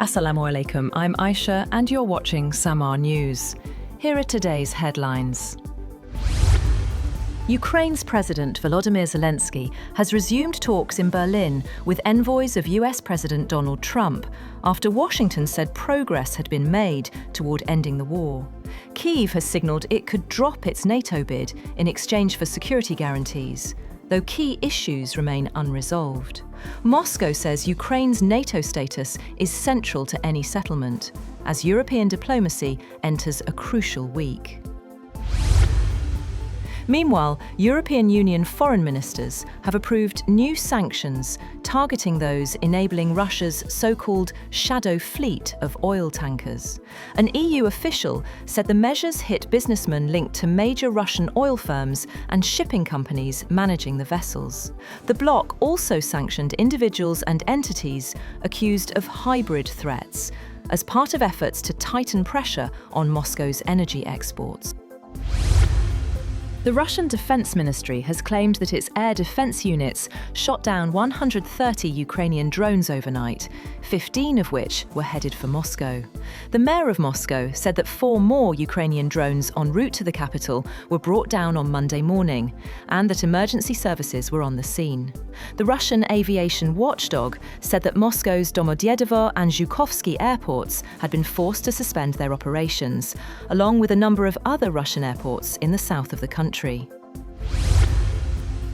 Assalamu alaikum, I'm Aisha and you're watching Samaa News. Here are today's headlines. Ukraine's President Volodymyr Zelensky has resumed talks in Berlin with envoys of US President Donald Trump after Washington said progress had been made toward ending the war. Kyiv has signalled it could drop its NATO bid in exchange for security guarantees, though key issues remain unresolved. Moscow says Ukraine's NATO status is central to any settlement, as European diplomacy enters a crucial week. Meanwhile, European Union foreign ministers have approved new sanctions targeting those enabling Russia's so-called shadow fleet of oil tankers. An EU official said the measures hit businessmen linked to major Russian oil firms and shipping companies managing the vessels. The bloc also sanctioned individuals and entities accused of hybrid threats as part of efforts to tighten pressure on Moscow's energy exports. The Russian Defense Ministry has claimed that its air defense units shot down 130 Ukrainian drones overnight, 15 of which were headed for Moscow. The mayor of Moscow said that 4 more Ukrainian drones en route to the capital were brought down on Monday morning, and that emergency services were on the scene. The Russian aviation watchdog said that Moscow's Domodedovo and Zhukovsky airports had been forced to suspend their operations, along with a number of other Russian airports in the south of the country.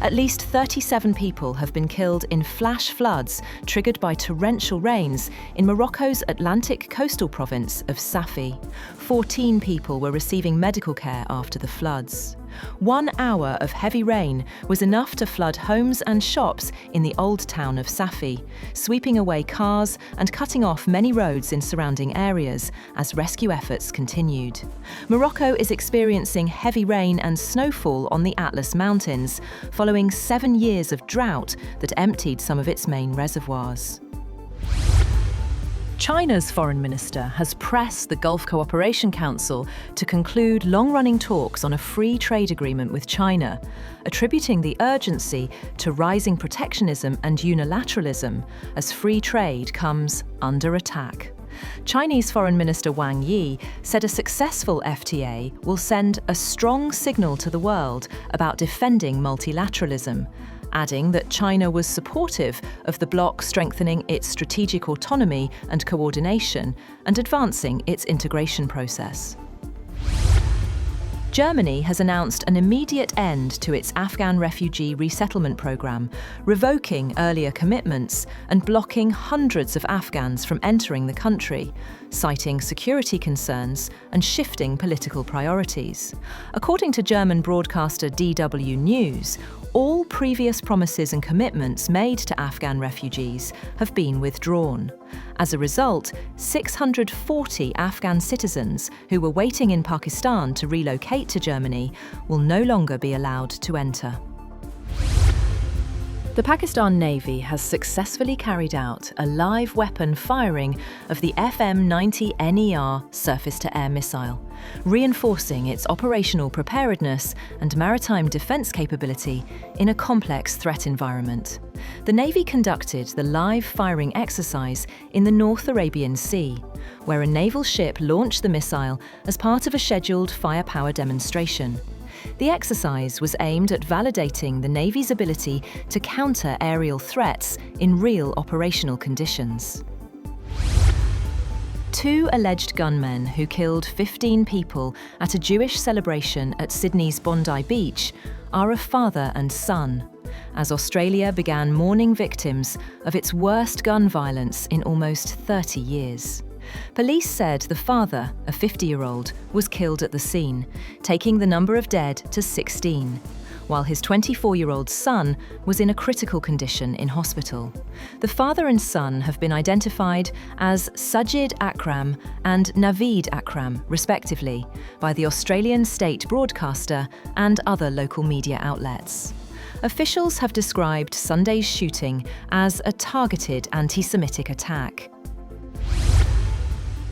At least 37 people have been killed in flash floods triggered by torrential rains in Morocco's Atlantic coastal province of Safi. 14 people were receiving medical care after the floods. 1 hour of heavy rain was enough to flood homes and shops in the old town of Safi, sweeping away cars and cutting off many roads in surrounding areas as rescue efforts continued. Morocco is experiencing heavy rain and snowfall on the Atlas Mountains, following 7 years of drought that emptied some of its main reservoirs. China's foreign minister has pressed the Gulf Cooperation Council to conclude long-running talks on a free trade agreement with China, attributing the urgency to rising protectionism and unilateralism as free trade comes under attack. Chinese Foreign Minister Wang Yi said a successful FTA will send a strong signal to the world about defending multilateralism, adding that China was supportive of the bloc strengthening its strategic autonomy and coordination and advancing its integration process. Germany has announced an immediate end to its Afghan refugee resettlement program, revoking earlier commitments and blocking hundreds of Afghans from entering the country, citing security concerns and shifting political priorities. According to German broadcaster DW News, all previous promises and commitments made to Afghan refugees have been withdrawn. As a result, 640 Afghan citizens who were waiting in Pakistan to relocate to Germany will no longer be allowed to enter. The Pakistan Navy has successfully carried out a live weapon firing of the FM-90 NER surface-to-air missile, reinforcing its operational preparedness and maritime defence capability in a complex threat environment. The Navy conducted the live firing exercise in the North Arabian Sea, where a naval ship launched the missile as part of a scheduled firepower demonstration. The exercise was aimed at validating the Navy's ability to counter aerial threats in real operational conditions. 2 alleged gunmen who killed 15 people at a Jewish celebration at Sydney's Bondi Beach are a father and son, as Australia began mourning victims of its worst gun violence in almost 30 years. Police said the father, a 50-year-old, was killed at the scene, taking the number of dead to 16, while his 24-year-old son was in a critical condition in hospital. The father and son have been identified as Sajid Akram and Naveed Akram, respectively, by the Australian state broadcaster and other local media outlets. Officials have described Sunday's shooting as a targeted anti-Semitic attack.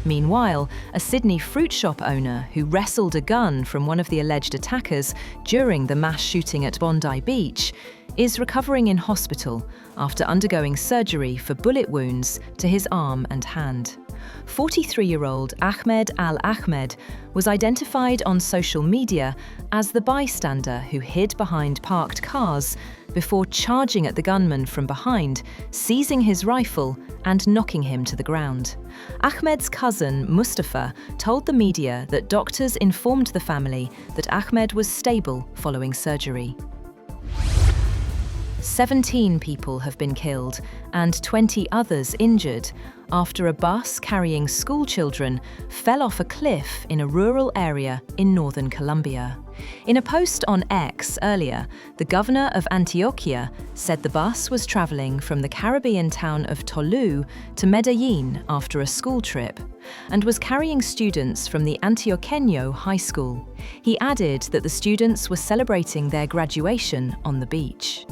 Meanwhile, a Sydney fruit shop owner who wrestled a gun from one of the alleged attackers during the mass shooting at Bondi Beach is recovering in hospital after undergoing surgery for bullet wounds to his arm and hand. 43-year-old Ahmed al-Ahmed was identified on social media as the bystander who hid behind parked cars before charging at the gunman from behind, seizing his rifle and knocking him to the ground. Ahmed's cousin, Mustafa, told the media that doctors informed the family that Ahmed was stable following surgery. 17 people have been killed and 20 others injured after a bus carrying school children fell off a cliff in a rural area in northern Colombia. In a post on X earlier, the governor of Antioquia said the bus was traveling from the Caribbean town of Tolú to Medellín after a school trip and was carrying students from the Antioqueño High School. He added that the students were celebrating their graduation on the beach.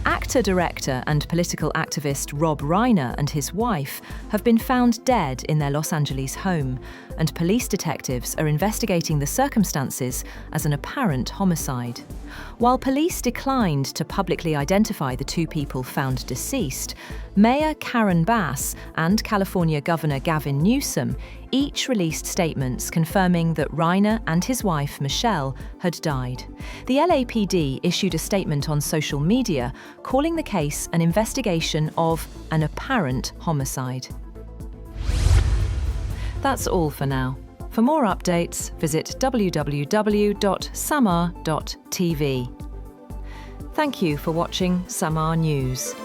Actor, director and political activist Rob Reiner and his wife have been found dead in their Los Angeles home, and police detectives are investigating the circumstances as an apparent homicide. While police declined to publicly identify the two people found deceased, Mayor Karen Bass and California Governor Gavin Newsom each released statements confirming that Reiner and his wife, Michelle, had died. The LAPD issued a statement on social media calling the case an investigation of an apparent homicide. That's all for now. For more updates, visit www.samaa.tv. Thank you for watching Samaa News.